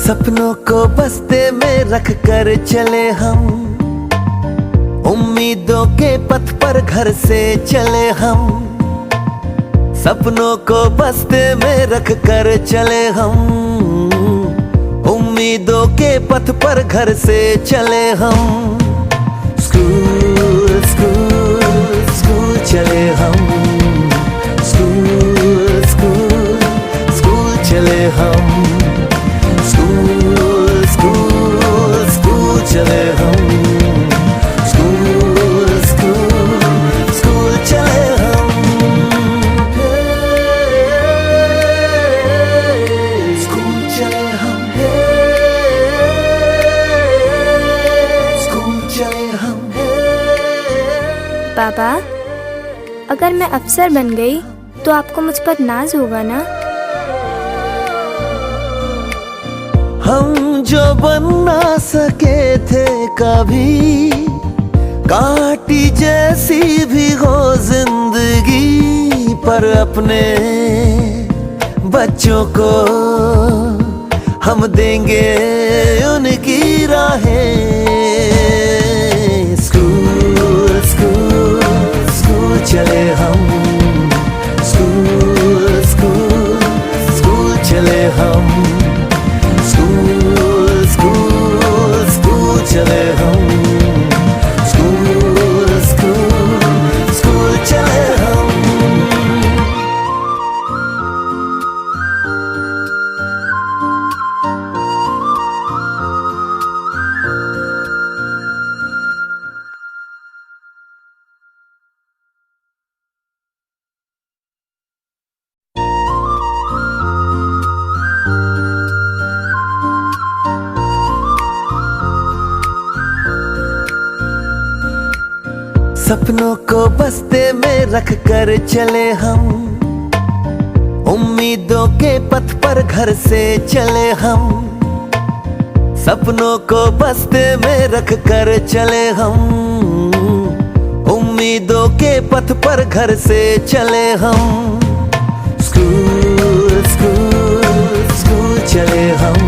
सपनों को बस्ते में रख कर चले हम, उम्मीदों के पथ पर घर से चले हम। सपनों को बस्ते में रख कर चले हम, उम्मीदों के पथ पर घर से चले हम। स्कूल स्कूल स्कूल चले हम, स्कूल स्कूल स्कूल चले हम, स्कूल स्कूल स्कूल चले हम, स्कूल स्कूल स्कूल चले हम। स्कूल चले हम, स्कूल चले हम। पापा, अगर मैं अफसर बन गई तो आपको मुझ पर नाज होगा ना? हम जो बन ना सके थे कभी, कांटी जैसी भी हो जिंदगी, पर अपने बच्चों को हम देंगे उनकी राहें। स्कूल स्कूल स्कूल चले हम, स्कूल स्कूल स्कूल चले हम, स्कूल स्कूल स्कूल चले हम, स्कूल स्कूल स्कूल चले हम। सपनों को बस्ते में रख कर चले हम, उम्मीदों के पथ पर घर से चले हम। सपनों को बस्ते में रख कर चले हम, उम्मीदों के पथ पर घर से चले हम। स्कूल स्कूल स्कूल चले हम,